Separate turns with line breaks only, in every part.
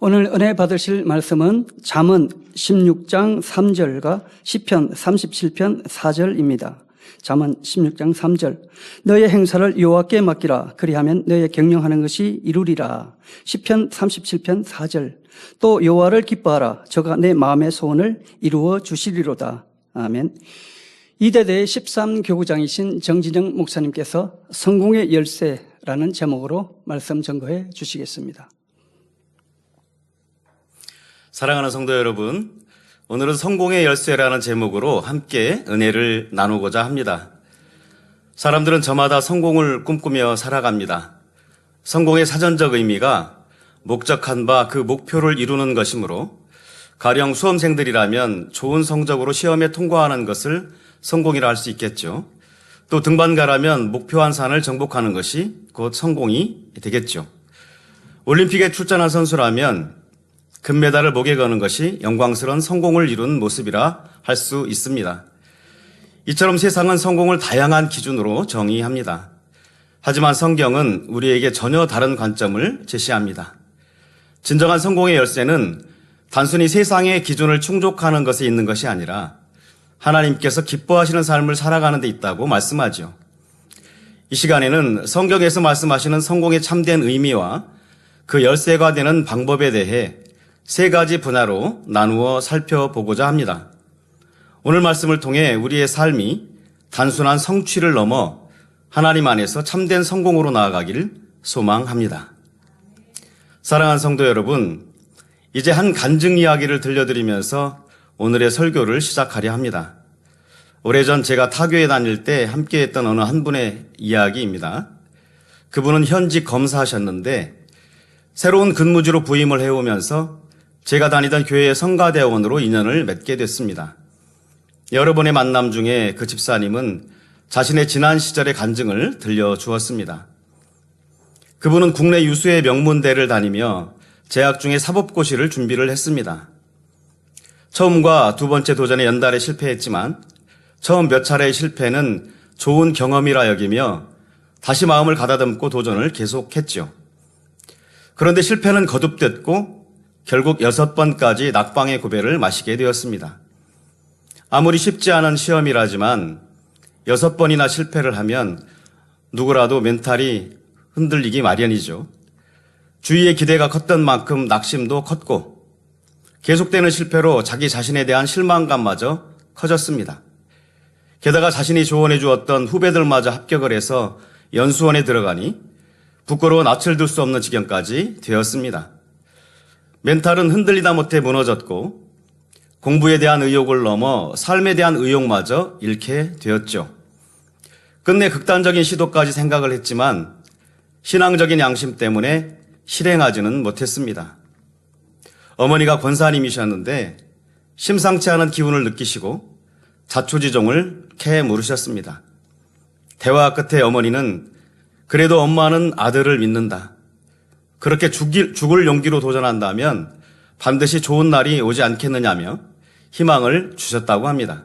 오늘 은혜 받으실 말씀은 잠언 16장 3절과 시편 37편 4절입니다. 잠언 16장 3절. 너의 행사를 여호와께 맡기라. 그리하면 너의 경영하는 것이 이루리라. 시편 37편 4절. 또 여호와를 기뻐하라. 저가 내 마음의 소원을 이루어 주시리로다. 아멘. 이대대 13교구장이신 정진영 목사님께서 성공의 열쇠라는 제목으로 말씀 전거해 주시겠습니다.
사랑하는 성도 여러분, 오늘은 성공의 열쇠라는 제목으로 함께 은혜를 나누고자 합니다. 사람들은 저마다 성공을 꿈꾸며 살아갑니다. 성공의 사전적 의미가 목적한 바 그 목표를 이루는 것이므로 가령 수험생들이라면 좋은 성적으로 시험에 통과하는 것을 성공이라 할 수 있겠죠. 또 등반가라면 목표한 산을 정복하는 것이 곧 성공이 되겠죠. 올림픽에 출전한 선수라면 금메달을 목에 거는 것이 영광스러운 성공을 이룬 모습이라 할 수 있습니다. 이처럼 세상은 성공을 다양한 기준으로 정의합니다. 하지만 성경은 우리에게 전혀 다른 관점을 제시합니다. 진정한 성공의 열쇠는 단순히 세상의 기준을 충족하는 것에 있는 것이 아니라 하나님께서 기뻐하시는 삶을 살아가는 데 있다고 말씀하죠. 이 시간에는 성경에서 말씀하시는 성공의 참된 의미와 그 열쇠가 되는 방법에 대해 세 가지 분야로 나누어 살펴보고자 합니다. 오늘 말씀을 통해 우리의 삶이 단순한 성취를 넘어 하나님 안에서 참된 성공으로 나아가길 소망합니다. 사랑하는 성도 여러분, 이제 한 간증 이야기를 들려드리면서 오늘의 설교를 시작하려 합니다. 오래전 제가 타교에 다닐 때 함께했던 어느 한 분의 이야기입니다. 그분은 현직 검사하셨는데 새로운 근무지로 부임을 해오면서 제가 다니던 교회의 성가대원으로 인연을 맺게 됐습니다. 여러 번의 만남 중에 그 집사님은 자신의 지난 시절의 간증을 들려주었습니다. 그분은 국내 유수의 명문대를 다니며 재학 중에 사법고시를 준비를 했습니다. 처음과 두 번째 도전에 연달에 실패했지만 처음 몇 차례의 실패는 좋은 경험이라 여기며 다시 마음을 가다듬고 도전을 계속했죠. 그런데 실패는 거듭됐고 결국 6번까지 낙방의 고배를 마시게 되었습니다. 아무리 쉽지 않은 시험이라지만 6번이나 실패를 하면 누구라도 멘탈이 흔들리기 마련이죠. 주위의 기대가 컸던 만큼 낙심도 컸고 계속되는 실패로 자기 자신에 대한 실망감마저 커졌습니다. 게다가 자신이 조언해 주었던 후배들마저 합격을 해서 연수원에 들어가니 부끄러워 낯을 들 수 없는 지경까지 되었습니다. 멘탈은 흔들리다 못해 무너졌고 공부에 대한 의욕을 넘어 삶에 대한 의욕마저 잃게 되었죠. 끝내 극단적인 시도까지 생각을 했지만 신앙적인 양심 때문에 실행하지는 못했습니다. 어머니가 권사님이셨는데 심상치 않은 기운을 느끼시고 자초지종을 캐 물으셨습니다. 대화 끝에 어머니는 그래도 엄마는 아들을 믿는다. 그렇게 죽을 용기로 도전한다면 반드시 좋은 날이 오지 않겠느냐며 희망을 주셨다고 합니다.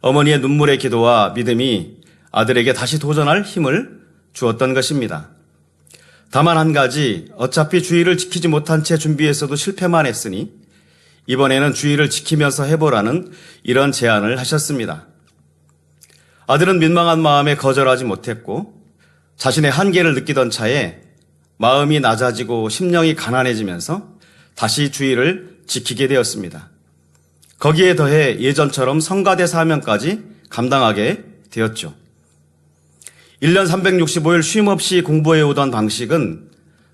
어머니의 눈물의 기도와 믿음이 아들에게 다시 도전할 힘을 주었던 것입니다. 다만 한 가지, 어차피 주의를 지키지 못한 채 준비했어도 실패만 했으니 이번에는 주의를 지키면서 해보라는 이런 제안을 하셨습니다. 아들은 민망한 마음에 거절하지 못했고 자신의 한계를 느끼던 차에 마음이 낮아지고 심령이 가난해지면서 다시 주의를 지키게 되었습니다. 거기에 더해 예전처럼 성가대 사명까지 감당하게 되었죠. 1년 365일 쉼없이 공부해 오던 방식은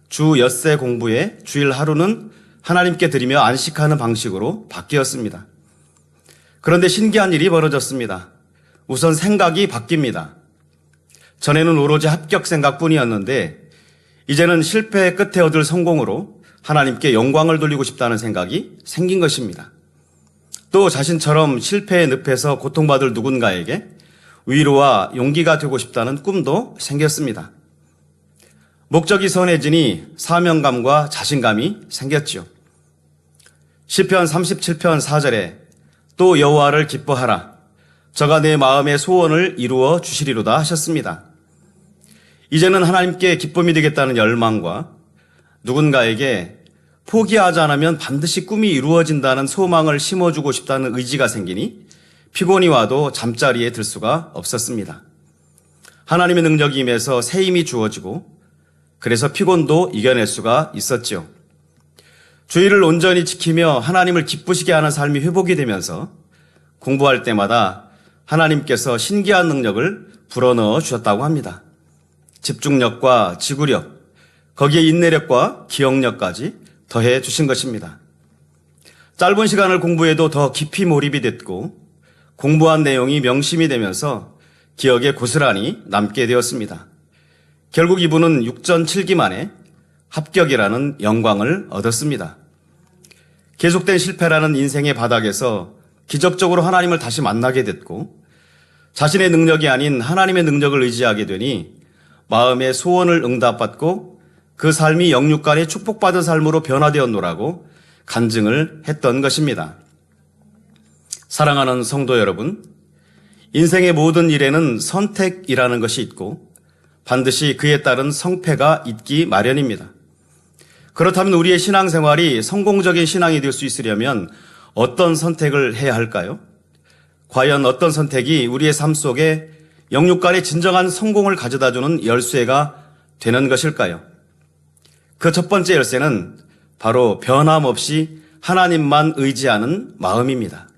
주 엿새 공부에 주일 하루는 하나님께 드리며 안식하는 방식으로 바뀌었습니다. 그런데 신기한 일이 벌어졌습니다. 우선 생각이 바뀝니다. 전에는 오로지 합격 생각뿐이었는데 이제는 실패의 끝에 얻을 성공으로 하나님께 영광을 돌리고 싶다는 생각이 생긴 것입니다. 또 자신처럼 실패의 늪에서 고통받을 누군가에게 위로와 용기가 되고 싶다는 꿈도 생겼습니다. 목적이 선해지니 사명감과 자신감이 생겼지요. 시편 37편 4절에 또 여호와를 기뻐하라. 저가 내 마음의 소원을 이루어 주시리로다 하셨습니다. 이제는 하나님께 기쁨이 되겠다는 열망과 누군가에게 포기하지 않으면 반드시 꿈이 이루어진다는 소망을 심어주고 싶다는 의지가 생기니 피곤이 와도 잠자리에 들 수가 없었습니다. 하나님의 능력이 임해서 새 힘이 주어지고 그래서 피곤도 이겨낼 수가 있었지요. 주의를 온전히 지키며 하나님을 기쁘시게 하는 삶이 회복이 되면서 공부할 때마다 하나님께서 신기한 능력을 불어넣어 주셨다고 합니다. 집중력과 지구력, 거기에 인내력과 기억력까지 더해 주신 것입니다. 짧은 시간을 공부해도 더 깊이 몰입이 됐고 공부한 내용이 명심이 되면서 기억에 고스란히 남게 되었습니다. 결국 이분은 6전 7기 만에 합격이라는 영광을 얻었습니다. 계속된 실패라는 인생의 바닥에서 기적적으로 하나님을 다시 만나게 됐고 자신의 능력이 아닌 하나님의 능력을 의지하게 되니 마음의 소원을 응답받고 그 삶이 영육간의 축복받은 삶으로 변화되었노라고 간증을 했던 것입니다. 사랑하는 성도 여러분, 인생의 모든 일에는 선택이라는 것이 있고 반드시 그에 따른 성패가 있기 마련입니다. 그렇다면 우리의 신앙생활이 성공적인 신앙이 될 수 있으려면 어떤 선택을 해야 할까요? 과연 어떤 선택이 우리의 삶 속에 영육간의 진정한 성공을 가져다주는 열쇠가 되는 것일까요? 그 첫 번째 열쇠는 바로 변함없이 하나님만 의지하는 마음입니다.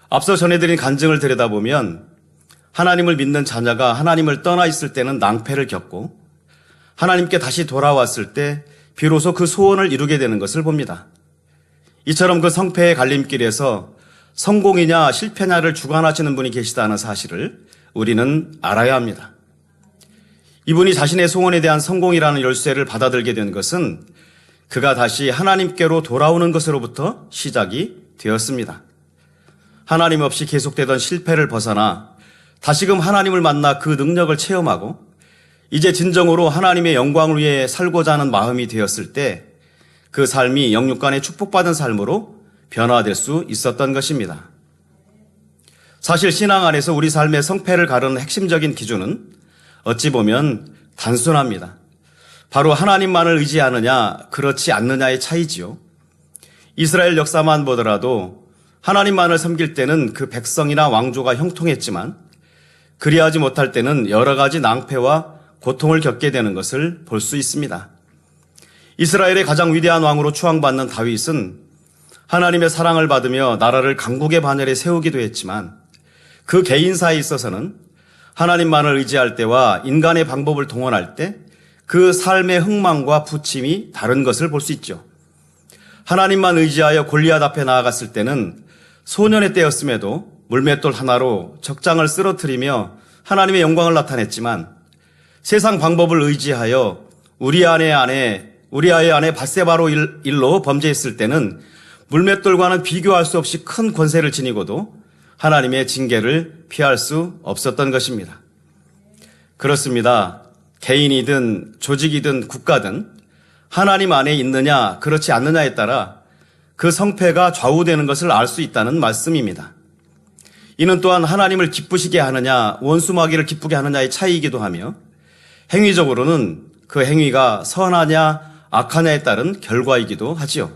앞서 전해드린 간증을 들여다보면 하나님을 믿는 자녀가 하나님을 떠나 있을 때는 낭패를 겪고 하나님께 다시 돌아왔을 때 비로소 그 소원을 이루게 되는 것을 봅니다. 이처럼 그 성패의 갈림길에서 성공이냐 실패냐를 주관하시는 분이 계시다는 사실을 우리는 알아야 합니다. 이분이 자신의 소원에 대한 성공이라는 열쇠를 받아들게 된 것은 그가 다시 하나님께로 돌아오는 것으로부터 시작이 되었습니다. 하나님 없이 계속되던 실패를 벗어나 다시금 하나님을 만나 그 능력을 체험하고 이제 진정으로 하나님의 영광을 위해 살고자 하는 마음이 되었을 때 그 삶이 영육간의 축복받은 삶으로 변화될 수 있었던 것입니다. 사실 신앙 안에서 우리 삶의 성패를 가르는 핵심적인 기준은 어찌 보면 단순합니다. 바로 하나님만을 의지하느냐 그렇지 않느냐의 차이지요. 이스라엘 역사만 보더라도 하나님만을 섬길 때는 그 백성이나 왕조가 형통했지만 그리하지 못할 때는 여러 가지 낭패와 고통을 겪게 되는 것을 볼 수 있습니다. 이스라엘의 가장 위대한 왕으로 추앙받는 다윗은 하나님의 사랑을 받으며 나라를 강국의 반열에 세우기도 했지만 그 개인사에 있어서는 하나님만을 의지할 때와 인간의 방법을 동원할 때 그 삶의 흥망과 부침이 다른 것을 볼 수 있죠. 하나님만 의지하여 골리앗 앞에 나아갔을 때는 소년의 때였음에도 물맷돌 하나로 적장을 쓰러뜨리며 하나님의 영광을 나타냈지만 세상 방법을 의지하여 우리아의 아내 밧세바로 일로 범죄했을 때는 물맷돌과는 비교할 수 없이 큰 권세를 지니고도 하나님의 징계를 피할 수 없었던 것입니다. 그렇습니다. 개인이든 조직이든 국가든 하나님 안에 있느냐 그렇지 않느냐에 따라 그 성패가 좌우되는 것을 알 수 있다는 말씀입니다. 이는 또한 하나님을 기쁘시게 하느냐 원수마귀를 기쁘게 하느냐의 차이이기도 하며 행위적으로는 그 행위가 선하냐 악하냐에 따른 결과이기도 하지요.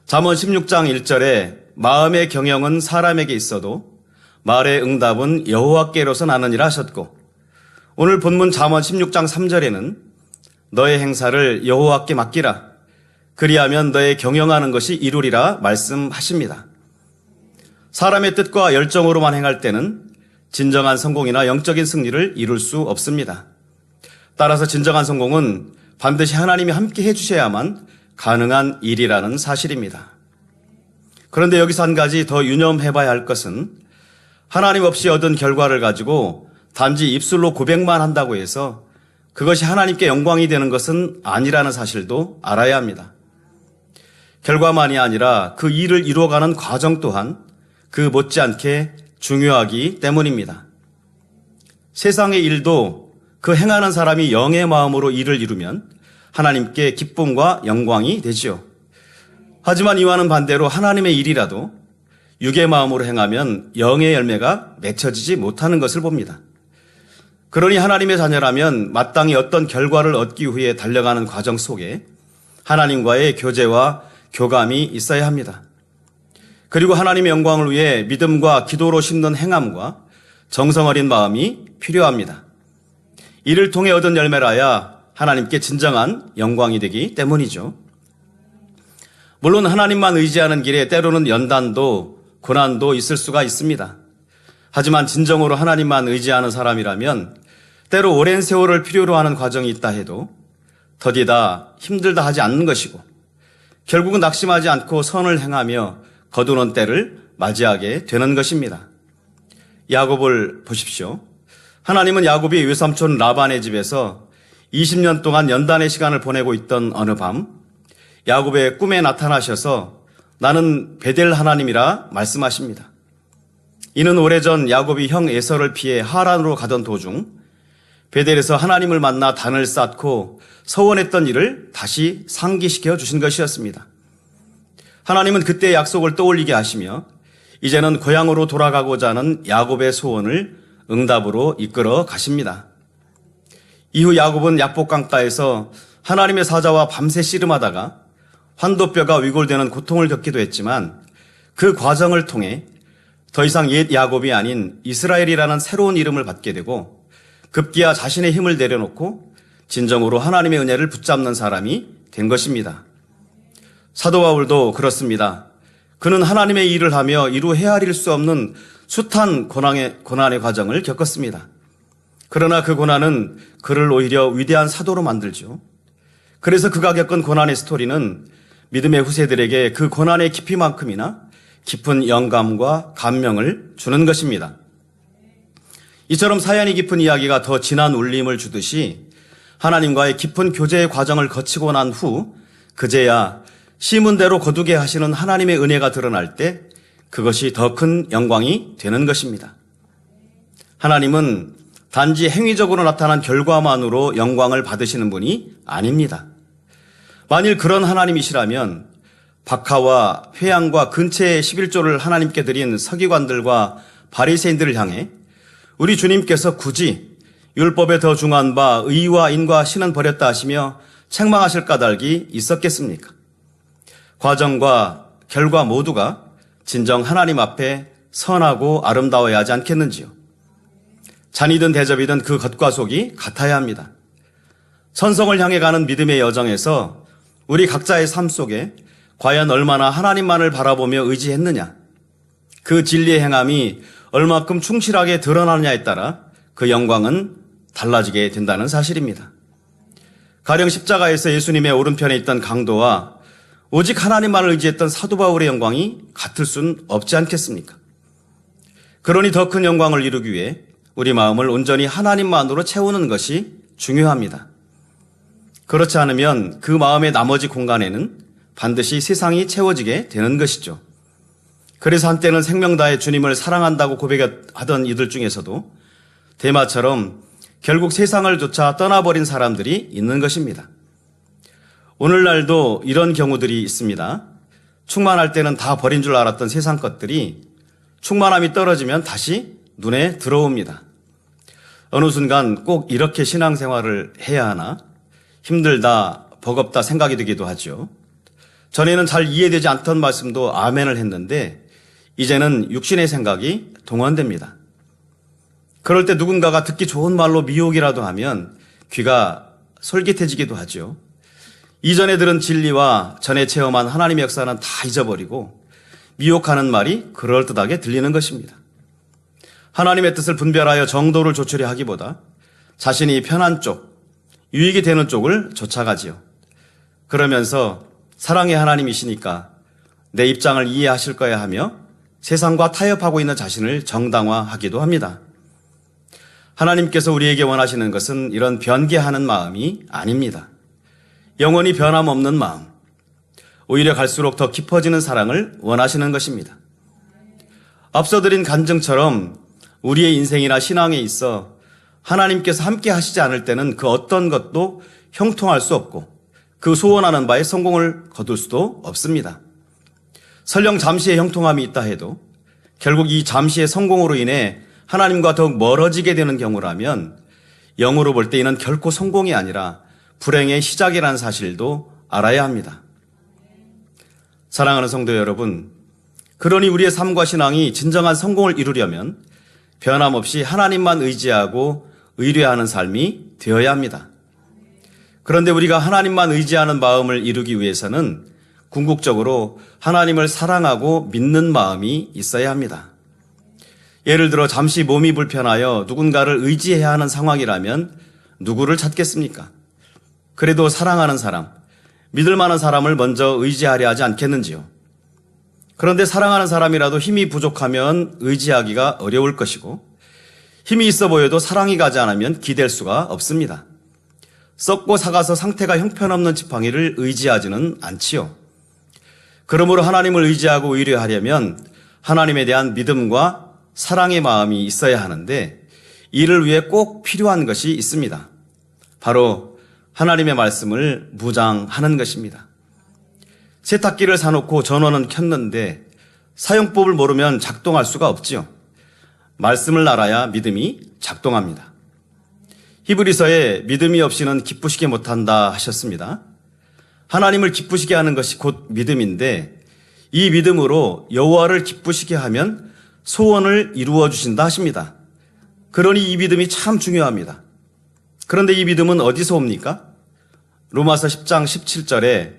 잠언 16장 1절에 마음의 경영은 사람에게 있어도 말의 응답은 여호와께로서 나느니라 하셨고 오늘 본문 잠언 16장 3절에는 너의 행사를 여호와께 맡기라 그리하면 너의 경영하는 것이 이루리라 말씀하십니다. 사람의 뜻과 열정으로만 행할 때는 진정한 성공이나 영적인 승리를 이룰 수 없습니다. 따라서 진정한 성공은 반드시 하나님이 함께 해주셔야만 가능한 일이라는 사실입니다. 그런데 여기서 한 가지 더 유념해봐야 할 것은 하나님 없이 얻은 결과를 가지고 단지 입술로 고백만 한다고 해서 그것이 하나님께 영광이 되는 것은 아니라는 사실도 알아야 합니다. 결과만이 아니라 그 일을 이루어가는 과정 또한 그 못지않게 중요하기 때문입니다. 세상의 일도 그 행하는 사람이 영의 마음으로 일을 이루면 하나님께 기쁨과 영광이 되지요. 하지만 이와는 반대로 하나님의 일이라도 육의 마음으로 행하면 영의 열매가 맺혀지지 못하는 것을 봅니다. 그러니 하나님의 자녀라면 마땅히 어떤 결과를 얻기 위해 달려가는 과정 속에 하나님과의 교제와 교감이 있어야 합니다. 그리고 하나님의 영광을 위해 믿음과 기도로 심는 행함과 정성 어린 마음이 필요합니다. 이를 통해 얻은 열매라야 하나님께 진정한 영광이 되기 때문이죠. 물론 하나님만 의지하는 길에 때로는 연단도 고난도 있을 수가 있습니다. 하지만 진정으로 하나님만 의지하는 사람이라면 때로 오랜 세월을 필요로 하는 과정이 있다 해도 더디다 힘들다 하지 않는 것이고 결국은 낙심하지 않고 선을 행하며 거두는 때를 맞이하게 되는 것입니다. 야곱을 보십시오. 하나님은 야곱이 외삼촌 라반의 집에서 20년 동안 연단의 시간을 보내고 있던 어느 밤 야곱의 꿈에 나타나셔서 나는 베델 하나님이라 말씀하십니다. 이는 오래전 야곱이 형 에서를 피해 하란으로 가던 도중 베델에서 하나님을 만나 단을 쌓고 서원했던 일을 다시 상기시켜 주신 것이었습니다. 하나님은 그때의 약속을 떠올리게 하시며 이제는 고향으로 돌아가고자 하는 야곱의 소원을 응답으로 이끌어 가십니다. 이후 야곱은 약복강가에서 하나님의 사자와 밤새 씨름하다가 환도뼈가 위골되는 고통을 겪기도 했지만 그 과정을 통해 더 이상 옛 야곱이 아닌 이스라엘이라는 새로운 이름을 받게 되고 급기야 자신의 힘을 내려놓고 진정으로 하나님의 은혜를 붙잡는 사람이 된 것입니다. 사도 바울도 그렇습니다. 그는 하나님의 일을 하며 이루 헤아릴 수 없는 숱한 고난의 과정을 겪었습니다. 그러나 그 고난은 그를 오히려 위대한 사도로 만들죠. 그래서 그가 겪은 고난의 스토리는 믿음의 후세들에게 그 고난의 깊이만큼이나 깊은 영감과 감명을 주는 것입니다. 이처럼 사연이 깊은 이야기가 더 진한 울림을 주듯이 하나님과의 깊은 교제의 과정을 거치고 난 후 그제야 심은 대로 거두게 하시는 하나님의 은혜가 드러날 때 그것이 더 큰 영광이 되는 것입니다. 하나님은 단지 행위적으로 나타난 결과만으로 영광을 받으시는 분이 아닙니다. 만일 그런 하나님이시라면 박하와 회양과 근처의 11조를 하나님께 드린 서기관들과 바리새인들을 향해 우리 주님께서 굳이 율법에 더 중한 바 의와 인과 신은 버렸다 하시며 책망하실 까닭이 있었겠습니까? 과정과 결과 모두가 진정 하나님 앞에 선하고 아름다워야 하지 않겠는지요? 잔이든 대접이든 그 겉과 속이 같아야 합니다. 천성을 향해 가는 믿음의 여정에서 우리 각자의 삶 속에 과연 얼마나 하나님만을 바라보며 의지했느냐, 그 진리의 행함이 얼마큼 충실하게 드러나느냐에 따라 그 영광은 달라지게 된다는 사실입니다. 가령 십자가에서 예수님의 오른편에 있던 강도와 오직 하나님만을 의지했던 사도 바울의 영광이 같을 순 없지 않겠습니까? 그러니 더 큰 영광을 이루기 위해 우리 마음을 온전히 하나님만으로 채우는 것이 중요합니다. 그렇지 않으면 그 마음의 나머지 공간에는 반드시 세상이 채워지게 되는 것이죠. 그래서 한때는 생명 다해 주님을 사랑한다고 고백하던 이들 중에서도 데마처럼 결국 세상을 쫓아 떠나버린 사람들이 있는 것입니다. 오늘날도 이런 경우들이 있습니다. 충만할 때는 다 버린 줄 알았던 세상 것들이 충만함이 떨어지면 다시 눈에 들어옵니다. 어느 순간 꼭 이렇게 신앙생활을 해야 하나? 힘들다, 버겁다 생각이 들기도 하죠. 전에는 잘 이해되지 않던 말씀도 아멘을 했는데 이제는 육신의 생각이 동원됩니다. 그럴 때 누군가가 듣기 좋은 말로 미혹이라도 하면 귀가 솔깃해지기도 하죠. 이전에 들은 진리와 전에 체험한 하나님의 역사는 다 잊어버리고 미혹하는 말이 그럴듯하게 들리는 것입니다. 하나님의 뜻을 분별하여 정도를 조추려 하기보다 자신이 편한 쪽, 유익이 되는 쪽을 쫓아가지요. 그러면서 사랑의 하나님이시니까 내 입장을 이해하실 거야 하며 세상과 타협하고 있는 자신을 정당화하기도 합니다. 하나님께서 우리에게 원하시는 것은 이런 변개하는 마음이 아닙니다. 영원히 변함없는 마음, 오히려 갈수록 더 깊어지는 사랑을 원하시는 것입니다. 앞서 드린 간증처럼 우리의 인생이나 신앙에 있어 하나님께서 함께 하시지 않을 때는 그 어떤 것도 형통할 수 없고 그 소원하는 바에 성공을 거둘 수도 없습니다. 설령 잠시의 형통함이 있다 해도 결국 이 잠시의 성공으로 인해 하나님과 더욱 멀어지게 되는 경우라면 영으로 볼 때 이는 결코 성공이 아니라 불행의 시작이라는 사실도 알아야 합니다. 사랑하는 성도 여러분, 그러니 우리의 삶과 신앙이 진정한 성공을 이루려면 변함없이 하나님만 의지하고 의뢰하는 삶이 되어야 합니다. 그런데 우리가 하나님만 의지하는 마음을 이루기 위해서는 궁극적으로 하나님을 사랑하고 믿는 마음이 있어야 합니다. 예를 들어 잠시 몸이 불편하여 누군가를 의지해야 하는 상황이라면 누구를 찾겠습니까? 그래도 사랑하는 사람, 믿을 만한 사람을 먼저 의지하려 하지 않겠는지요? 그런데 사랑하는 사람이라도 힘이 부족하면 의지하기가 어려울 것이고 힘이 있어 보여도 사랑이 가지 않으면 기댈 수가 없습니다. 썩고 삭아서 상태가 형편없는 지팡이를 의지하지는 않지요. 그러므로 하나님을 의지하고 의뢰하려면 하나님에 대한 믿음과 사랑의 마음이 있어야 하는데 이를 위해 꼭 필요한 것이 있습니다. 바로 하나님의 말씀을 묵상하는 것입니다. 세탁기를 사놓고 전원은 켰는데 사용법을 모르면 작동할 수가 없지요. 말씀을 알아야 믿음이 작동합니다. 히브리서에 믿음이 없이는 기쁘시게 못한다 하셨습니다. 하나님을 기쁘시게 하는 것이 곧 믿음인데 이 믿음으로 여호와를 기쁘시게 하면 소원을 이루어 주신다 하십니다. 그러니 이 믿음이 참 중요합니다. 그런데 이 믿음은 어디서 옵니까? 로마서 10장 17절에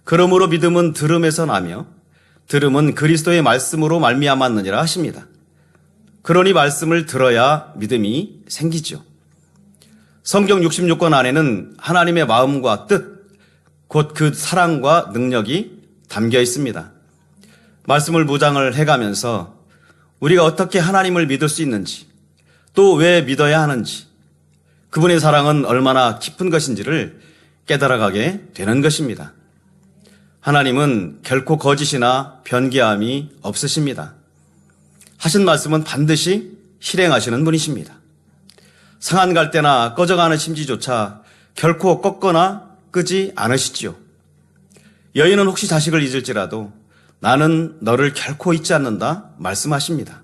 그러므로 믿음은 들음에서 나며 들음은 그리스도의 말씀으로 말미암았느니라 하십니다. 그러니 말씀을 들어야 믿음이 생기죠. 성경 66권 안에는 하나님의 마음과 뜻, 곧 그 사랑과 능력이 담겨 있습니다. 말씀을 묵상을 해가면서 우리가 어떻게 하나님을 믿을 수 있는지, 또 왜 믿어야 하는지, 그분의 사랑은 얼마나 깊은 것인지를 깨달아가게 되는 것입니다. 하나님은 결코 거짓이나 변개함이 없으십니다. 하신 말씀은 반드시 실행하시는 분이십니다. 상한 갈대나 꺼져가는 심지조차 결코 꺾거나 끄지 않으시지요. 여인은 혹시 자식을 잊을지라도 나는 너를 결코 잊지 않는다 말씀하십니다.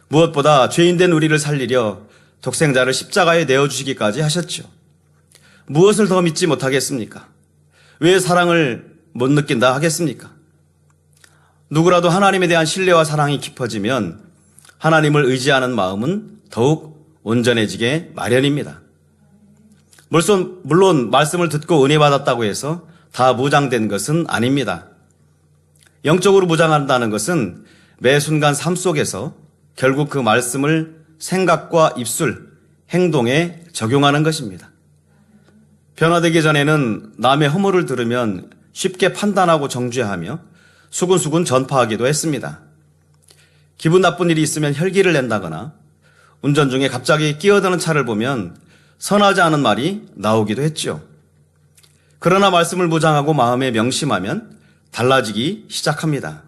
무엇보다 죄인된 우리를 살리려 독생자를 십자가에 내어주시기까지 하셨죠. 무엇을 더 믿지 못하겠습니까? 왜 사랑을 못 느낀다 하겠습니까? 누구라도 하나님에 대한 신뢰와 사랑이 깊어지면 하나님을 의지하는 마음은 더욱 온전해지게 마련입니다. 물론 말씀을 듣고 은혜 받았다고 해서 다 무장된 것은 아닙니다. 영적으로 무장한다는 것은 매 순간 삶 속에서 결국 그 말씀을 생각과 입술, 행동에 적용하는 것입니다. 변화되기 전에는 남의 허물을 들으면 쉽게 판단하고 정죄하며 수군수군 전파하기도 했습니다. 기분 나쁜 일이 있으면 혈기를 낸다거나 운전 중에 갑자기 끼어드는 차를 보면 선하지 않은 말이 나오기도 했죠. 그러나 말씀을 묵상하고 마음에 명심하면 달라지기 시작합니다.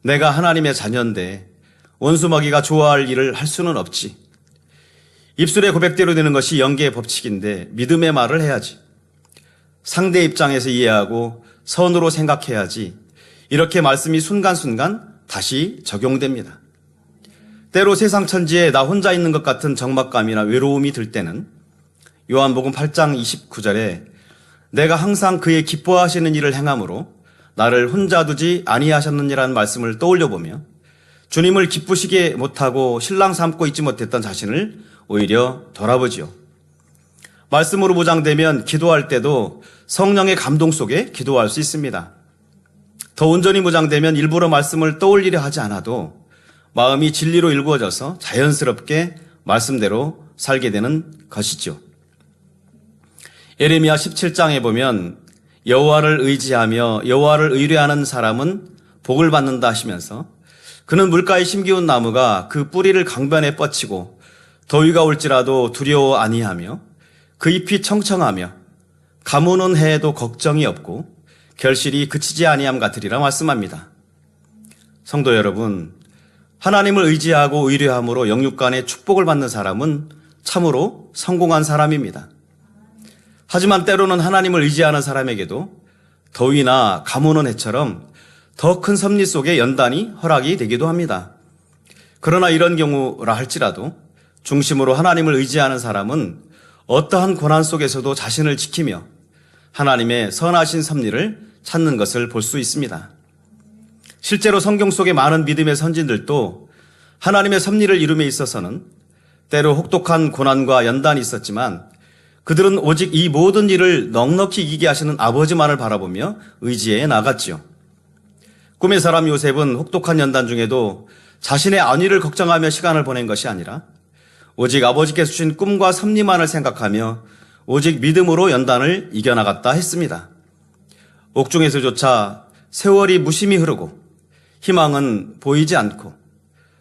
내가 하나님의 자녀인데 원수마귀가 좋아할 일을 할 수는 없지. 입술의 고백대로 되는 것이 영계의 법칙인데 믿음의 말을 해야지. 상대 입장에서 이해하고 선으로 생각해야지. 이렇게 말씀이 순간순간 다시 적용됩니다. 때로 세상 천지에 나 혼자 있는 것 같은 적막감이나 외로움이 들 때는 요한복음 8장 29절에 내가 항상 그의 기뻐하시는 일을 행함으로 나를 혼자 두지 아니하셨느니라는 말씀을 떠올려보며 주님을 기쁘시게 못하고 신랑 삼고 있지 못했던 자신을 오히려 돌아보지요. 말씀으로 무장되면 기도할 때도 성령의 감동 속에 기도할 수 있습니다. 더 온전히 무장되면 일부러 말씀을 떠올리려 하지 않아도 마음이 진리로 일구어져서 자연스럽게 말씀대로 살게 되는 것이죠. 예레미야 17장에 보면 여호와를 의지하며 여호와를 의뢰하는 사람은 복을 받는다 하시면서 그는 물가에 심기운 나무가 그 뿌리를 강변에 뻗치고 더위가 올지라도 두려워 아니하며 그 잎이 청청하며 가무는 해에도 걱정이 없고 결실이 그치지 아니함 같으리라 말씀합니다. 성도 여러분, 하나님을 의지하고 의뢰함으로 영육간의 축복을 받는 사람은 참으로 성공한 사람입니다. 하지만 때로는 하나님을 의지하는 사람에게도 더위나 가무는 해처럼 더 큰 섭리 속에 연단이 허락이 되기도 합니다. 그러나 이런 경우라 할지라도 중심으로 하나님을 의지하는 사람은 어떠한 고난 속에서도 자신을 지키며 하나님의 선하신 섭리를 찾는 것을 볼 수 있습니다. 실제로 성경 속의 많은 믿음의 선진들도 하나님의 섭리를 이룸에 있어서는 때로 혹독한 고난과 연단이 있었지만 그들은 오직 이 모든 일을 넉넉히 이기게 하시는 아버지만을 바라보며 의지해 나갔지요. 꿈의 사람 요셉은 혹독한 연단 중에도 자신의 안위를 걱정하며 시간을 보낸 것이 아니라 오직 아버지께서 주신 꿈과 섭리만을 생각하며 오직 믿음으로 연단을 이겨나갔다 했습니다. 옥중에서조차 세월이 무심히 흐르고 희망은 보이지 않고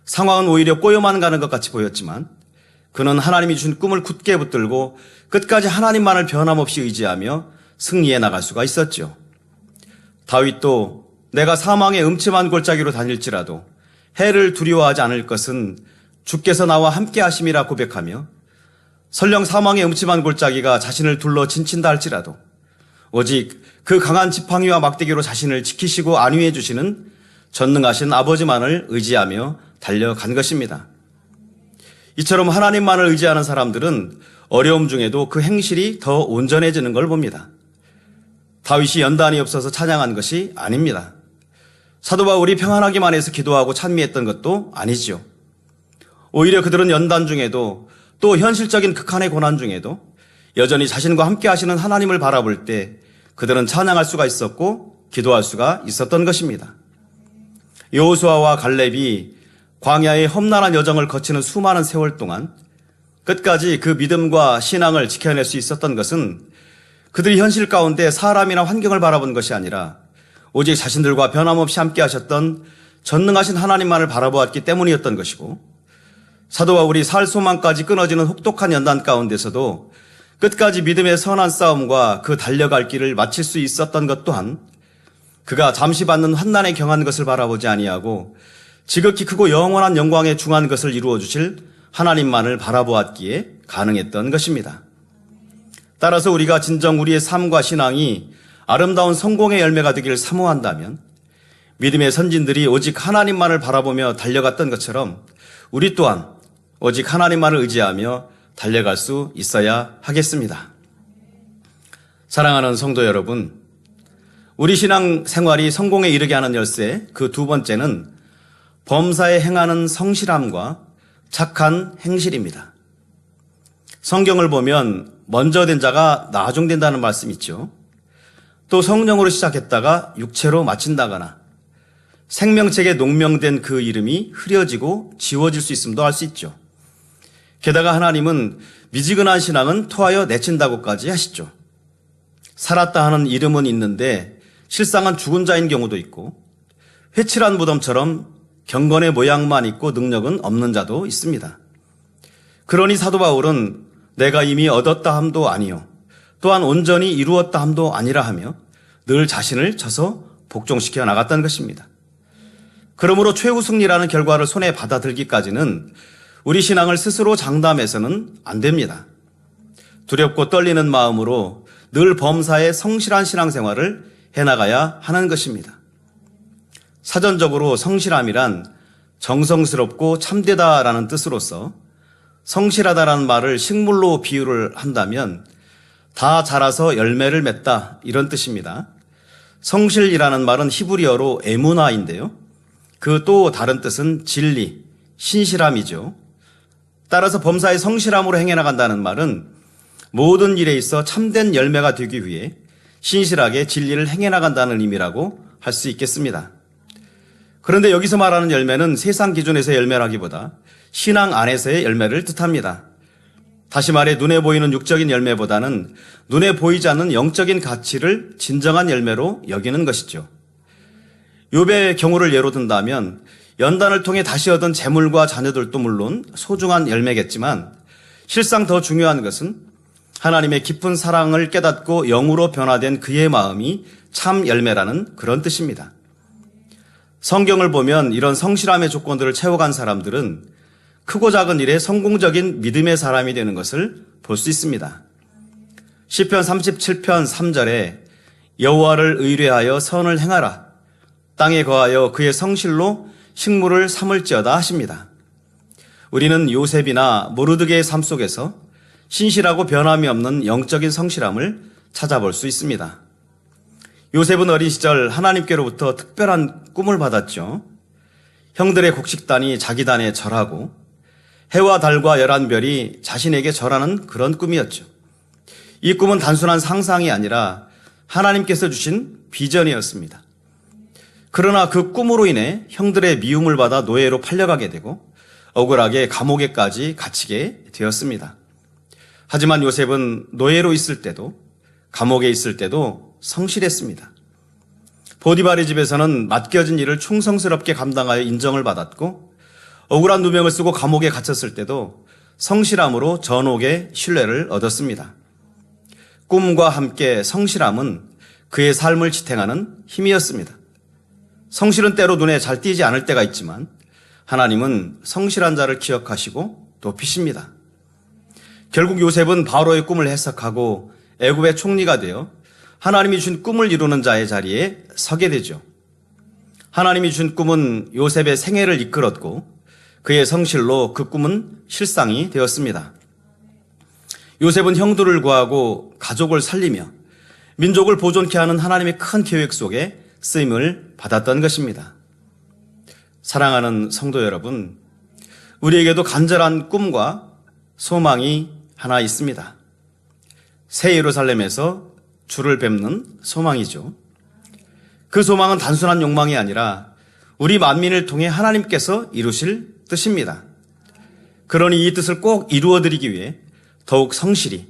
상황은 오히려 꼬여만 가는 것 같이 보였지만 그는 하나님이 주신 꿈을 굳게 붙들고 끝까지 하나님만을 변함없이 의지하며 승리해 나갈 수가 있었죠. 다윗도 내가 사망의 음침한 골짜기로 다닐지라도 해를 두려워하지 않을 것은 주께서 나와 함께 하심이라 고백하며 설령 사망의 음침한 골짜기가 자신을 둘러 진친다 할지라도 오직 그 강한 지팡이와 막대기로 자신을 지키시고 안위해 주시는 전능하신 아버지만을 의지하며 달려간 것입니다. 이처럼 하나님만을 의지하는 사람들은 어려움 중에도 그 행실이 더 온전해지는 걸 봅니다. 다윗이 연단이 없어서 찬양한 것이 아닙니다. 사도 바울이 평안하기만 해서 기도하고 찬미했던 것도 아니지요. 오히려 그들은 연단 중에도 또 현실적인 극한의 고난 중에도 여전히 자신과 함께 하시는 하나님을 바라볼 때 그들은 찬양할 수가 있었고 기도할 수가 있었던 것입니다. 여호수아와 갈렙이 광야의 험난한 여정을 거치는 수많은 세월 동안 끝까지 그 믿음과 신앙을 지켜낼 수 있었던 것은 그들이 현실 가운데 사람이나 환경을 바라본 것이 아니라 오직 자신들과 변함없이 함께 하셨던 전능하신 하나님만을 바라보았기 때문이었던 것이고 사도 바울이 살 소망까지 끊어지는 혹독한 연단 가운데서도 끝까지 믿음의 선한 싸움과 그 달려갈 길을 마칠 수 있었던 것 또한 그가 잠시 받는 환난에 경한 것을 바라보지 아니하고 지극히 크고 영원한 영광에 중한 것을 이루어 주실 하나님만을 바라보았기에 가능했던 것입니다. 따라서 우리가 진정 우리의 삶과 신앙이 아름다운 성공의 열매가 되기를 사모한다면 믿음의 선진들이 오직 하나님만을 바라보며 달려갔던 것처럼 우리 또한 오직 하나님만을 의지하며 달려갈 수 있어야 하겠습니다. 사랑하는 성도 여러분, 우리 신앙 생활이 성공에 이르게 하는 열쇠 그 두 번째는 범사에 행하는 성실함과 착한 행실입니다. 성경을 보면 먼저 된 자가 나중된다는 말씀이 있죠. 또 성령으로 시작했다가 육체로 마친다거나 생명책에 농명된 그 이름이 흐려지고 지워질 수 있음도 알 수 있죠. 게다가 하나님은 미지근한 신앙은 토하여 내친다고까지 하시죠. 살았다 하는 이름은 있는데 실상은 죽은 자인 경우도 있고 회칠한 무덤처럼 경건의 모양만 있고 능력은 없는 자도 있습니다. 그러니 사도 바울은 내가 이미 얻었다 함도 아니요 또한 온전히 이루었다 함도 아니라 하며 늘 자신을 쳐서 복종시켜 나갔던 것입니다. 그러므로 최후 승리라는 결과를 손에 받아들기까지는 우리 신앙을 스스로 장담해서는 안 됩니다. 두렵고 떨리는 마음으로 늘 범사에 성실한 신앙생활을 해나가야 하는 것입니다. 사전적으로 성실함이란 정성스럽고 참되다라는 뜻으로서 성실하다라는 말을 식물로 비유를 한다면 다 자라서 열매를 맺다 이런 뜻입니다. 성실이라는 말은 히브리어로 에무나인데요. 그 또 다른 뜻은 진리, 신실함이죠. 따라서 범사에 성실함으로 행해 나간다는 말은 모든 일에 있어 참된 열매가 되기 위해 신실하게 진리를 행해 나간다는 의미라고 할 수 있겠습니다. 그런데 여기서 말하는 열매는 세상 기준에서의 열매라기보다 신앙 안에서의 열매를 뜻합니다. 다시 말해 눈에 보이는 육적인 열매보다는 눈에 보이지 않는 영적인 가치를 진정한 열매로 여기는 것이죠. 욥의 경우를 예로 든다면 연단을 통해 다시 얻은 재물과 자녀들도 물론 소중한 열매겠지만 실상 더 중요한 것은 하나님의 깊은 사랑을 깨닫고 영으로 변화된 그의 마음이 참 열매라는 그런 뜻입니다. 성경을 보면 이런 성실함의 조건들을 채워간 사람들은 크고 작은 일에 성공적인 믿음의 사람이 되는 것을 볼 수 있습니다. 시편 37편 3절에 여호와를 의뢰하여 선을 행하라. 땅에 거하여 그의 성실로 식물을 삼을지어다 하십니다. 우리는 요셉이나 모르드게의 삶 속에서 신실하고 변함이 없는 영적인 성실함을 찾아볼 수 있습니다. 요셉은 어린 시절 하나님께로부터 특별한 꿈을 받았죠. 형들의 곡식단이 자기 단에 절하고 해와 달과 11별이 자신에게 절하는 그런 꿈이었죠. 이 꿈은 단순한 상상이 아니라 하나님께서 주신 비전이었습니다. 그러나 그 꿈으로 인해 형들의 미움을 받아 노예로 팔려가게 되고 억울하게 감옥에까지 갇히게 되었습니다. 하지만 요셉은 노예로 있을 때도 감옥에 있을 때도 성실했습니다. 보디발의 집에서는 맡겨진 일을 충성스럽게 감당하여 인정을 받았고 억울한 누명을 쓰고 감옥에 갇혔을 때도 성실함으로 전옥의 신뢰를 얻었습니다. 꿈과 함께 성실함은 그의 삶을 지탱하는 힘이었습니다. 성실은 때로 눈에 잘 띄지 않을 때가 있지만 하나님은 성실한 자를 기억하시고 높이십니다. 결국 요셉은 바로의 꿈을 해석하고 애굽의 총리가 되어 하나님이 준 꿈을 이루는 자의 자리에 서게 되죠. 하나님이 준 꿈은 요셉의 생애를 이끌었고 그의 성실로 그 꿈은 실상이 되었습니다. 요셉은 형들을 구하고 가족을 살리며 민족을 보존케 하는 하나님의 큰 계획 속에 쓰임을 받았던 것입니다. 사랑하는 성도 여러분, 우리에게도 간절한 꿈과 소망이 하나 있습니다. 새 예루살렘에서 주를 뵙는 소망이죠. 그 소망은 단순한 욕망이 아니라 우리 만민을 통해 하나님께서 이루실 뜻입니다. 그러니 이 뜻을 꼭 이루어드리기 위해 더욱 성실히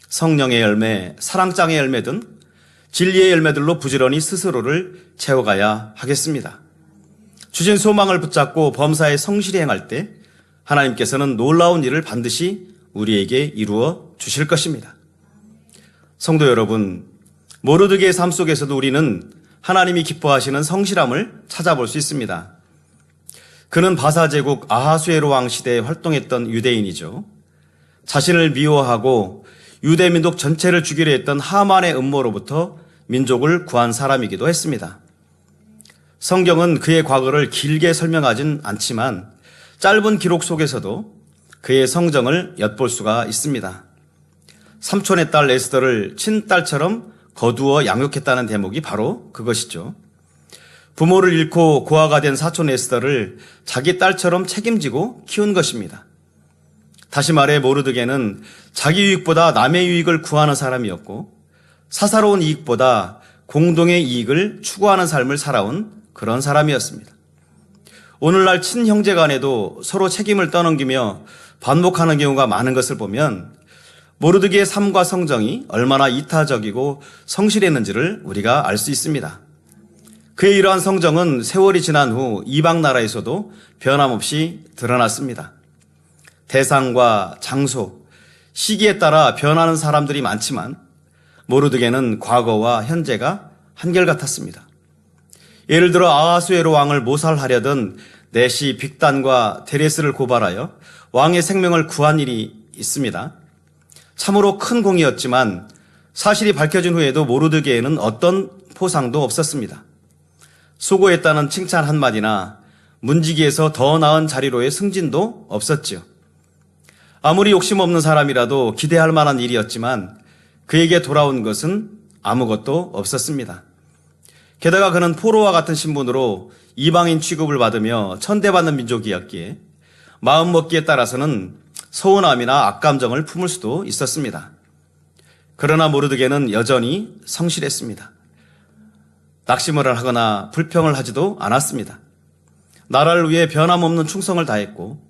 성령의 열매, 사랑장의 열매 등 진리의 열매들로 부지런히 스스로를 채워가야 하겠습니다. 주신 소망을 붙잡고 범사에 성실히 행할 때 하나님께서는 놀라운 일을 반드시 우리에게 이루어 주실 것입니다. 성도 여러분, 모르드게의 삶 속에서도 우리는 하나님이 기뻐하시는 성실함을 찾아볼 수 있습니다. 그는 바사제국 아하수에로 왕 시대에 활동했던 유대인이죠. 자신을 미워하고 유대 민족 전체를 죽이려 했던 하만의 음모로부터 민족을 구한 사람이기도 했습니다. 성경은 그의 과거를 길게 설명하진 않지만 짧은 기록 속에서도 그의 성정을 엿볼 수가 있습니다. 삼촌의 딸 에스더를 친딸처럼 거두어 양육했다는 대목이 바로 그것이죠. 부모를 잃고 고아가 된 사촌 에스더를 자기 딸처럼 책임지고 키운 것입니다. 다시 말해 모르드게는 자기 유익보다 남의 유익을 구하는 사람이었고 사사로운 이익보다 공동의 이익을 추구하는 삶을 살아온 그런 사람이었습니다. 오늘날 친형제 간에도 서로 책임을 떠넘기며 반복하는 경우가 많은 것을 보면 모르드게의 삶과 성정이 얼마나 이타적이고 성실했는지를 우리가 알 수 있습니다. 그의 이러한 성정은 세월이 지난 후 이방 나라에서도 변함없이 드러났습니다. 대상과 장소, 시기에 따라 변하는 사람들이 많지만 모르드게는 과거와 현재가 한결같았습니다. 예를 들어 아하수에로 왕을 모살하려던 넷이 빅단과 데레스를 고발하여 왕의 생명을 구한 일이 있습니다. 참으로 큰 공이었지만 사실이 밝혀진 후에도 모르드게에는 어떤 포상도 없었습니다. 수고했다는 칭찬 한마디나 문지기에서 더 나은 자리로의 승진도 없었지요. 아무리 욕심 없는 사람이라도 기대할 만한 일이었지만 그에게 돌아온 것은 아무것도 없었습니다. 게다가 그는 포로와 같은 신분으로 이방인 취급을 받으며 천대받는 민족이었기에 마음먹기에 따라서는 서운함이나 악감정을 품을 수도 있었습니다. 그러나 모르드게는 여전히 성실했습니다. 낙심을 하거나 불평을 하지도 않았습니다. 나라를 위해 변함없는 충성을 다했고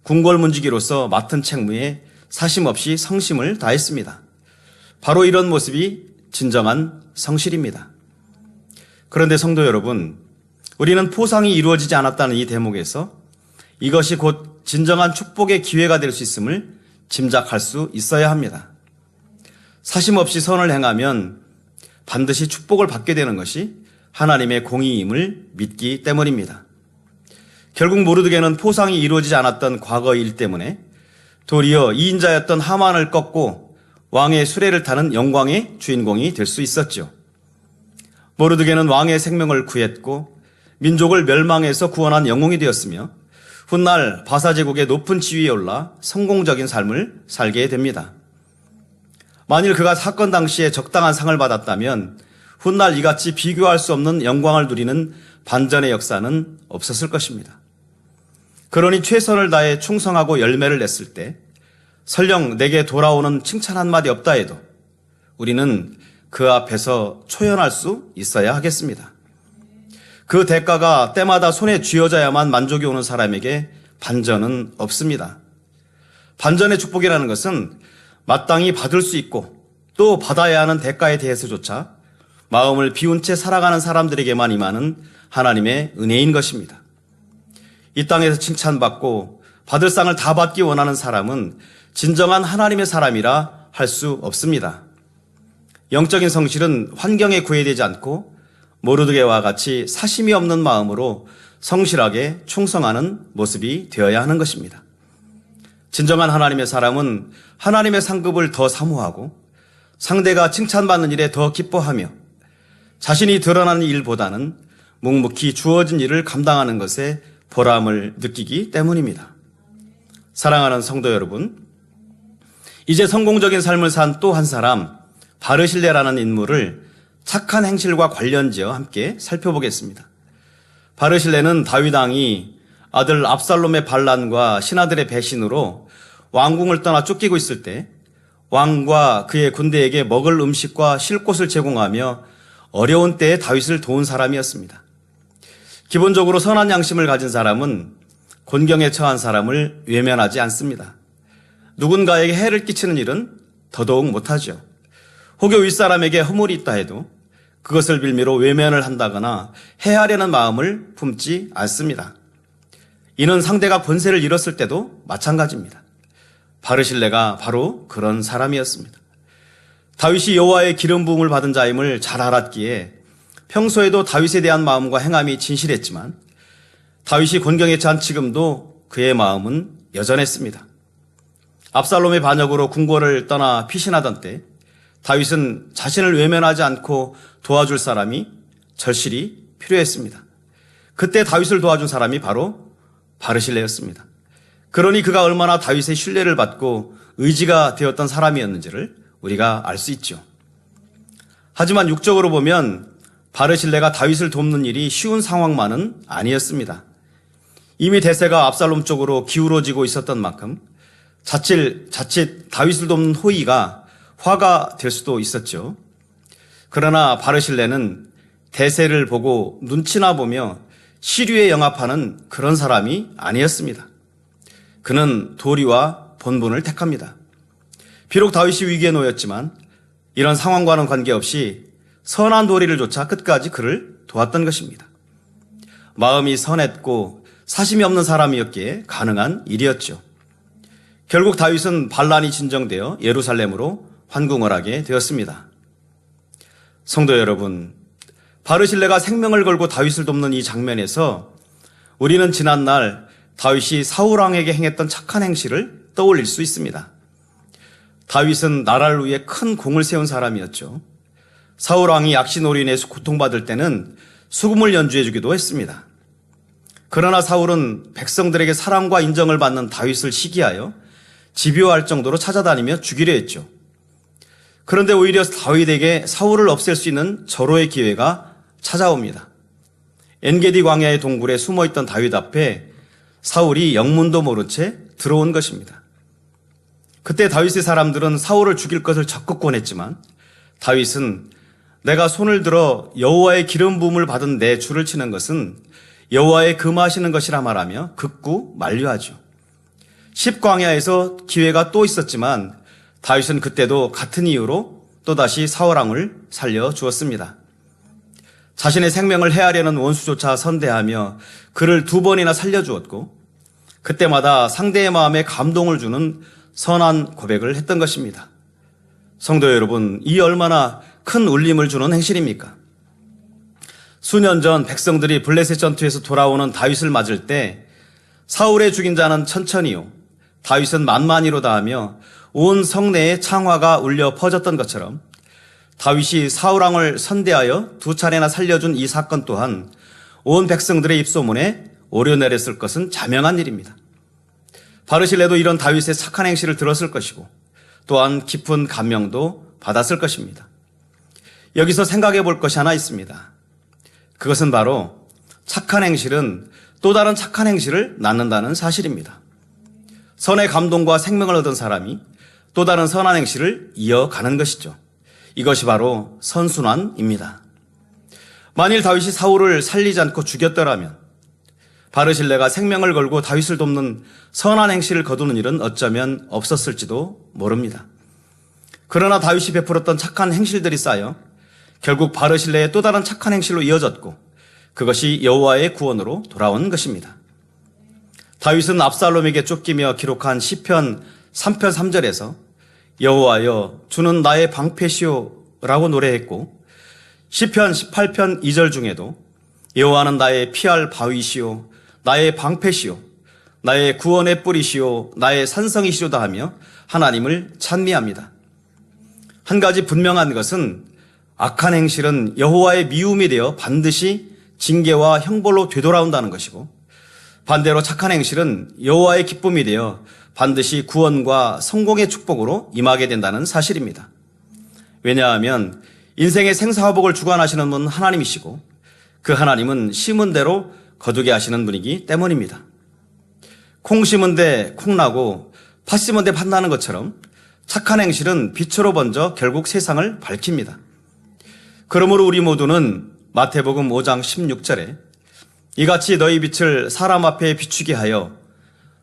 궁궐문지기로서 맡은 책무에 사심없이 성심을 다했습니다. 바로 이런 모습이 진정한 성실입니다. 그런데 성도 여러분, 우리는 포상이 이루어지지 않았다는 이 대목에서 이것이 곧 진정한 축복의 기회가 될 수 있음을 짐작할 수 있어야 합니다. 사심없이 선을 행하면 반드시 축복을 받게 되는 것이 하나님의 공의임을 믿기 때문입니다. 결국 모르드게는 포상이 이루어지지 않았던 과거의 일 때문에 도리어 이인자였던 하만을 꺾고 왕의 수레를 타는 영광의 주인공이 될 수 있었죠. 모르드게는 왕의 생명을 구했고 민족을 멸망에서 구원한 영웅이 되었으며 훗날 바사제국의 높은 지위에 올라 성공적인 삶을 살게 됩니다. 만일 그가 사건 당시에 적당한 상을 받았다면 훗날 이같이 비교할 수 없는 영광을 누리는 반전의 역사는 없었을 것입니다. 그러니 최선을 다해 충성하고 열매를 냈을 때 설령 내게 돌아오는 칭찬 한마디 없다 해도 우리는 그 앞에서 초연할 수 있어야 하겠습니다. 그 대가가 때마다 손에 쥐어져야만 만족이 오는 사람에게 반전은 없습니다. 반전의 축복이라는 것은 마땅히 받을 수 있고 또 받아야 하는 대가에 대해서조차 마음을 비운 채 살아가는 사람들에게만 임하는 하나님의 은혜인 것입니다. 이 땅에서 칭찬받고 받을 상을 다 받기 원하는 사람은 진정한 하나님의 사람이라 할 수 없습니다. 영적인 성실은 환경에 구애되지 않고 모르드게와 같이 사심이 없는 마음으로 성실하게 충성하는 모습이 되어야 하는 것입니다. 진정한 하나님의 사람은 하나님의 상급을 더 사모하고 상대가 칭찬받는 일에 더 기뻐하며 자신이 드러나는 일보다는 묵묵히 주어진 일을 감당하는 것에 보람을 느끼기 때문입니다. 사랑하는 성도 여러분, 이제 성공적인 삶을 산 또 한 사람 바르실레라는 인물을 착한 행실과 관련지어 함께 살펴보겠습니다. 바르실레는 다윗 왕이 아들 압살롬의 반란과 신하들의 배신으로 왕궁을 떠나 쫓기고 있을 때 왕과 그의 군대에게 먹을 음식과 쉴 곳을 제공하며 어려운 때에 다윗을 도운 사람이었습니다. 기본적으로 선한 양심을 가진 사람은 곤경에 처한 사람을 외면하지 않습니다. 누군가에게 해를 끼치는 일은 더더욱 못하죠. 혹여 윗사람에게 허물이 있다 해도 그것을 빌미로 외면을 한다거나 해하려는 마음을 품지 않습니다. 이는 상대가 권세를 잃었을 때도 마찬가지입니다. 바르실레가 바로 그런 사람이었습니다. 다윗이 여호와의 기름 부음을 받은 자임을 잘 알았기에 평소에도 다윗에 대한 마음과 행함이 진실했지만 다윗이 곤경에 처한 지금도 그의 마음은 여전했습니다. 압살롬의 반역으로 궁궐을 떠나 피신하던 때 다윗은 자신을 외면하지 않고 도와줄 사람이 절실히 필요했습니다. 그때 다윗을 도와준 사람이 바로 바르실레였습니다. 그러니 그가 얼마나 다윗의 신뢰를 받고 의지가 되었던 사람이었는지를 우리가 알 수 있죠. 하지만 육적으로 보면 바르실레가 다윗을 돕는 일이 쉬운 상황만은 아니었습니다. 이미 대세가 압살롬 쪽으로 기울어지고 있었던 만큼 자칫 다윗을 돕는 호의가 화가 될 수도 있었죠. 그러나 바르실레는 대세를 보고 눈치나 보며 시류에 영합하는 그런 사람이 아니었습니다. 그는 도리와 본분을 택합니다. 비록 다윗이 위기에 놓였지만 이런 상황과는 관계없이 선한 도리를 좇아 끝까지 그를 도왔던 것입니다. 마음이 선했고 사심이 없는 사람이었기에 가능한 일이었죠. 결국 다윗은 반란이 진정되어 예루살렘으로 환궁을 하게 되었습니다. 성도 여러분, 바르실레가 생명을 걸고 다윗을 돕는 이 장면에서 우리는 지난날 다윗이 사울 왕에게 행했던 착한 행실을 떠올릴 수 있습니다. 다윗은 나라를 위해 큰 공을 세운 사람이었죠. 사울 왕이 약신으로 인해서 고통받을 때는 수금을 연주해 주기도 했습니다. 그러나 사울은 백성들에게 사랑과 인정을 받는 다윗을 시기하여 집요할 정도로 찾아다니며 죽이려 했죠. 그런데 오히려 다윗에게 사울을 없앨 수 있는 절호의 기회가 찾아옵니다. 엔게디 광야의 동굴에 숨어있던 다윗 앞에 사울이 영문도 모른 채 들어온 것입니다. 그때 다윗의 사람들은 사울을 죽일 것을 적극 권했지만 다윗은 내가 손을 들어 여호와의 기름 부음을 받은 내 줄을 치는 것은 여호와의 금하시는 것이라 말하며 극구 만류하죠. 십광야에서 기회가 또 있었지만 다윗은 그때도 같은 이유로 또다시 사울 왕을 살려주었습니다. 자신의 생명을 해하려는 원수조차 선대하며 그를 2번이나 살려주었고 그때마다 상대의 마음에 감동을 주는 선한 고백을 했던 것입니다. 성도 여러분, 이 얼마나 큰 울림을 주는 행실입니까? 수년 전 백성들이 블레셋 전투에서 돌아오는 다윗을 맞을 때 사울의 죽인 자는 천천히요 다윗은 만만히로다 하며 온 성내에 창화가 울려 퍼졌던 것처럼 다윗이 사울 왕을 선대하여 2차례나 살려준 이 사건 또한 온 백성들의 입소문에 오려내렸을 것은 자명한 일입니다. 바르실레도 이런 다윗의 착한 행실을 들었을 것이고 또한 깊은 감명도 받았을 것입니다. 여기서 생각해 볼 것이 하나 있습니다. 그것은 바로 착한 행실은 또 다른 착한 행실을 낳는다는 사실입니다. 선의 감동과 생명을 얻은 사람이 또 다른 선한 행실을 이어가는 것이죠. 이것이 바로 선순환입니다. 만일 다윗이 사울을 살리지 않고 죽였더라면 바르실레가 생명을 걸고 다윗을 돕는 선한 행실을 거두는 일은 어쩌면 없었을지도 모릅니다. 그러나 다윗이 베풀었던 착한 행실들이 쌓여 결국 바르실레의 또 다른 착한 행실로 이어졌고 그것이 여호와의 구원으로 돌아온 것입니다. 다윗은 압살롬에게 쫓기며 기록한 시편 3편 3절에서 여호와여 주는 나의 방패시오라고 노래했고 시편 18편 2절 중에도 여호와는 나의 피할 바위시오 나의 방패시오 나의 구원의 뿌리시오 나의 산성이시로다 하며 하나님을 찬미합니다. 한 가지 분명한 것은 악한 행실은 여호와의 미움이 되어 반드시 징계와 형벌로 되돌아온다는 것이고 반대로 착한 행실은 여호와의 기쁨이 되어 반드시 구원과 성공의 축복으로 임하게 된다는 사실입니다. 왜냐하면 인생의 생사화복을 주관하시는 분은 하나님이시고 그 하나님은 심은 대로 거두게 하시는 분이기 때문입니다. 콩 심은 데 콩 나고 팥 심은 데 팥 나는 것처럼 착한 행실은 빛으로 번져 결국 세상을 밝힙니다. 그러므로 우리 모두는 마태복음 5장 16절에 이같이 너희 빛을 사람 앞에 비추게 하여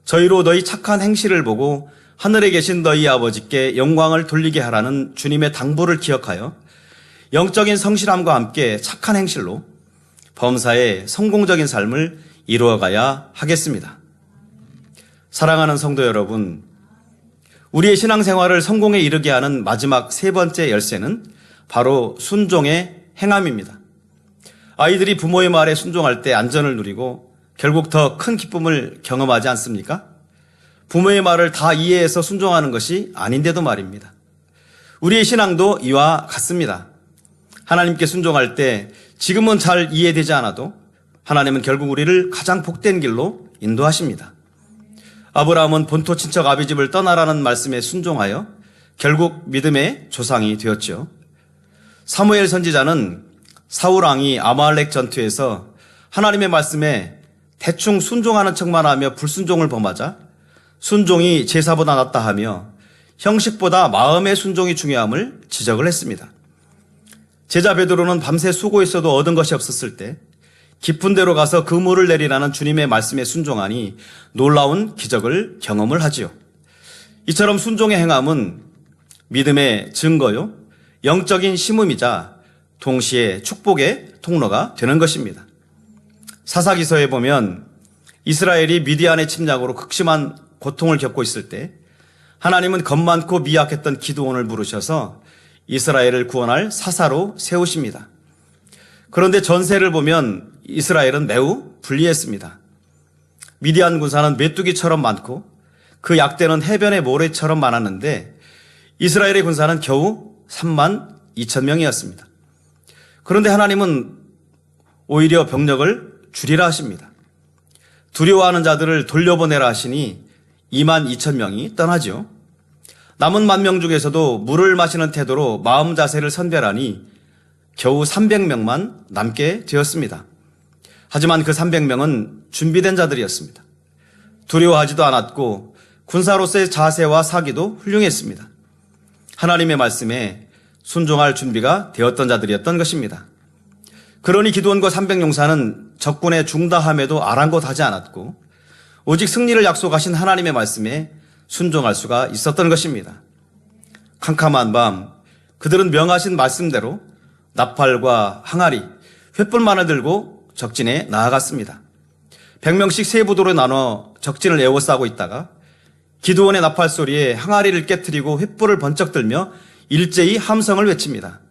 저희로 너희 착한 행실을 보고 하늘에 계신 너희 아버지께 영광을 돌리게 하라는 주님의 당부를 기억하여 영적인 성실함과 함께 착한 행실로 범사의 성공적인 삶을 이루어가야 하겠습니다. 사랑하는 성도 여러분, 우리의 신앙생활을 성공에 이르게 하는 마지막 세 번째 열쇠는 바로 순종의 행함입니다. 아이들이 부모의 말에 순종할 때 안전을 누리고 결국 더 큰 기쁨을 경험하지 않습니까? 부모의 말을 다 이해해서 순종하는 것이 아닌데도 말입니다. 우리의 신앙도 이와 같습니다. 하나님께 순종할 때 지금은 잘 이해되지 않아도 하나님은 결국 우리를 가장 복된 길로 인도하십니다. 아브라함은 본토 친척 아비집을 떠나라는 말씀에 순종하여 결국 믿음의 조상이 되었죠. 사무엘 선지자는 사울 왕이 아말렉 전투에서 하나님의 말씀에 대충 순종하는 척만 하며 불순종을 범하자 순종이 제사보다 낫다 하며 형식보다 마음의 순종이 중요함을 지적을 했습니다. 제자 베드로는 밤새 수고했어도 얻은 것이 없었을 때 깊은 데로 가서 그물을 내리라는 주님의 말씀에 순종하니 놀라운 기적을 경험을 하지요. 이처럼 순종의 행함은 믿음의 증거요, 영적인 심음이자 동시에 축복의 통로가 되는 것입니다. 사사기서에 보면 이스라엘이 미디안의 침략으로 극심한 고통을 겪고 있을 때 하나님은 겁 많고 미약했던 기드온을 부르셔서 이스라엘을 구원할 사사로 세우십니다. 그런데 전세를 보면 이스라엘은 매우 불리했습니다. 미디안 군사는 메뚜기처럼 많고 그 약대는 해변의 모래처럼 많았는데 이스라엘의 군사는 겨우 3만 2천 명이었습니다. 그런데 하나님은 오히려 병력을 줄이라 하십니다. 두려워하는 자들을 돌려보내라 하시니 2만 2천 명이 떠나죠. 남은 10,000명 중에서도 물을 마시는 태도로 마음 자세를 선별하니 겨우 300명만 남게 되었습니다. 하지만 그 300명은 준비된 자들이었습니다. 두려워하지도 않았고 군사로서의 자세와 사기도 훌륭했습니다. 하나님의 말씀에 순종할 준비가 되었던 자들이었던 것입니다. 그러니 기드온과 300용사는 적군의 중다함에도 아랑곳하지 않았고 오직 승리를 약속하신 하나님의 말씀에 순종할 수가 있었던 것입니다. 캄캄한 밤 그들은 명하신 말씀대로 나팔과 항아리, 횃불만을 들고 적진에 나아갔습니다. 100명씩 세 부대로 나눠 적진을 에워싸고 있다가 기드온의 나팔 소리에 항아리를 깨트리고 횃불을 번쩍 들며 일제히 함성을 외칩니다.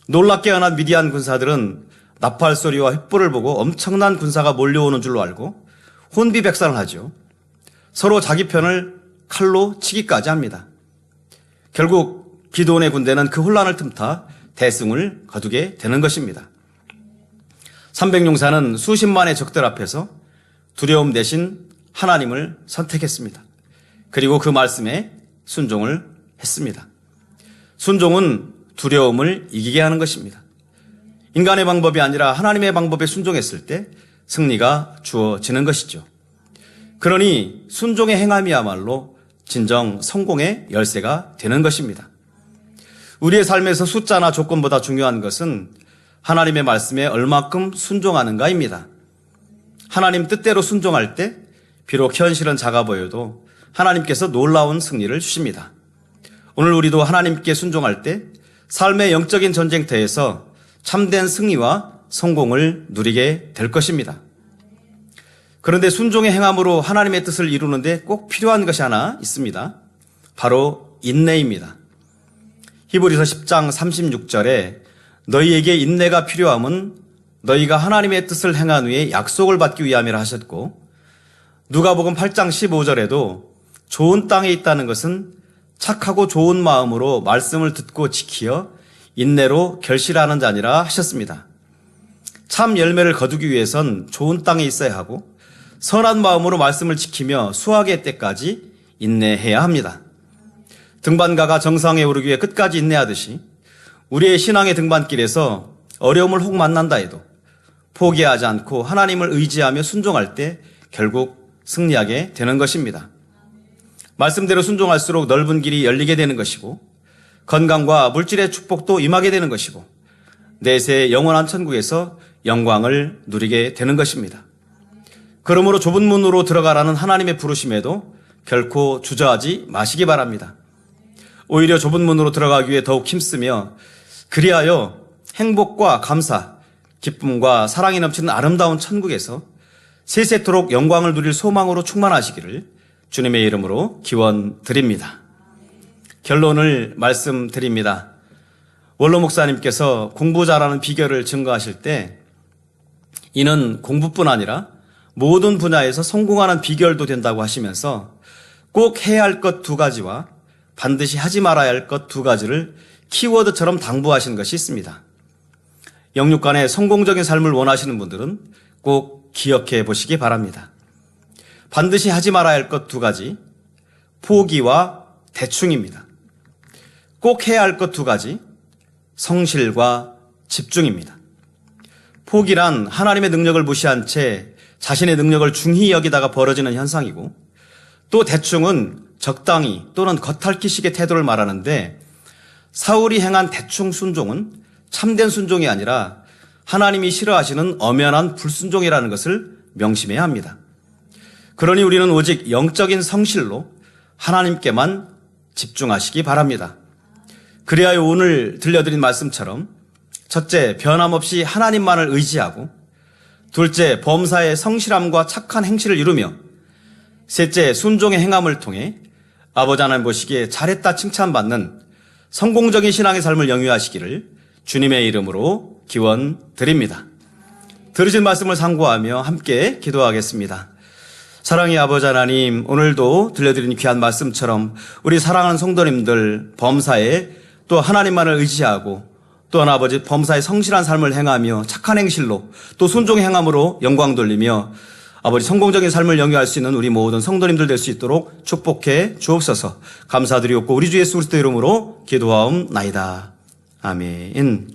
놀랍게 연한 미디안 군사들은 나팔 소리와 횃불을 보고 엄청난 군사가 몰려오는 줄로 알고 혼비백산을 하죠. 서로 자기 편을 칼로 치기까지 합니다. 결국 기드온의 군대는 그 혼란을 틈타 대승을 거두게 되는 것입니다. 300용사는 수십만의 적들 앞에서 두려움 대신 하나님을 선택했습니다. 그리고 그 말씀에 순종을 했습니다. 순종은 두려움을 이기게 하는 것입니다. 인간의 방법이 아니라 하나님의 방법에 순종했을 때 승리가 주어지는 것이죠. 그러니 순종의 행함이야말로 진정 성공의 열쇠가 되는 것입니다. 우리의 삶에서 숫자나 조건보다 중요한 것은 하나님의 말씀에 얼마큼 순종하는가입니다. 하나님 뜻대로 순종할 때 비록 현실은 작아 보여도 하나님께서 놀라운 승리를 주십니다. 오늘 우리도 하나님께 순종할 때 삶의 영적인 전쟁터에서 참된 승리와 성공을 누리게 될 것입니다. 그런데 순종의 행함으로 하나님의 뜻을 이루는데 꼭 필요한 것이 하나 있습니다. 바로 인내입니다. 히브리서 10장 36절에 너희에게 인내가 필요함은 너희가 하나님의 뜻을 행한 후에 약속을 받기 위함이라 하셨고, 누가복음 8장 15절에도 좋은 땅에 있다는 것은 착하고 좋은 마음으로 말씀을 듣고 지키어 인내로 결실하는 자니라 하셨습니다. 참 열매를 거두기 위해선 좋은 땅에 있어야 하고 선한 마음으로 말씀을 지키며 수확의 때까지 인내해야 합니다. 등반가가 정상에 오르기 위해 끝까지 인내하듯이 우리의 신앙의 등반길에서 어려움을 혹 만난다 해도 포기하지 않고 하나님을 의지하며 순종할 때 결국 승리하게 되는 것입니다. 말씀대로 순종할수록 넓은 길이 열리게 되는 것이고 건강과 물질의 축복도 임하게 되는 것이고 내세의 영원한 천국에서 영광을 누리게 되는 것입니다. 그러므로 좁은 문으로 들어가라는 하나님의 부르심에도 결코 주저하지 마시기 바랍니다. 오히려 좁은 문으로 들어가기 위해 더욱 힘쓰며 그리하여 행복과 감사, 기쁨과 사랑이 넘치는 아름다운 천국에서 세세토록 영광을 누릴 소망으로 충만하시기를 주님의 이름으로 기원 드립니다. 결론을 말씀드립니다. 원로 목사님께서 공부 잘하는 비결을 증거하실 때 이는 공부뿐 아니라 모든 분야에서 성공하는 비결도 된다고 하시면서 꼭 해야 할 것 2가지와 반드시 하지 말아야 할 것 2가지를 키워드처럼 당부하신 것이 있습니다. 영육간의 성공적인 삶을 원하시는 분들은 꼭 기억해 보시기 바랍니다. 반드시 하지 말아야 할 것 2가지, 포기와 대충입니다. 꼭 해야 할 것 2가지, 성실과 집중입니다. 포기란 하나님의 능력을 무시한 채 자신의 능력을 중히 여기다가 벌어지는 현상이고, 또 대충은 적당히 또는 겉핥기식의 태도를 말하는데, 사울이 행한 대충 순종은 참된 순종이 아니라 하나님이 싫어하시는 엄연한 불순종이라는 것을 명심해야 합니다. 그러니 우리는 오직 영적인 성실로 하나님께만 집중하시기 바랍니다. 그리하여 오늘 들려드린 말씀처럼 첫째, 변함없이 하나님만을 의지하고, 둘째, 범사의 성실함과 착한 행실을 이루며, 셋째, 순종의 행함을 통해 아버지 하나님 보시기에 잘했다 칭찬받는 성공적인 신앙의 삶을 영위하시기를 주님의 이름으로 기원 드립니다. 들으신 말씀을 상고하며 함께 기도하겠습니다. 사랑의 아버지 하나님, 오늘도 들려드린 귀한 말씀처럼 우리 사랑하는 성도님들 범사에 또 하나님만을 의지하고 또한 아버지 범사에 성실한 삶을 행하며 착한 행실로 또 순종의 행함으로 영광 돌리며 아버지 성공적인 삶을 영위할 수 있는 우리 모든 성도님들 될 수 있도록 축복해 주옵소서. 감사드리옵고 우리 주 예수 그리스도 이름으로 기도하옵나이다. 아멘.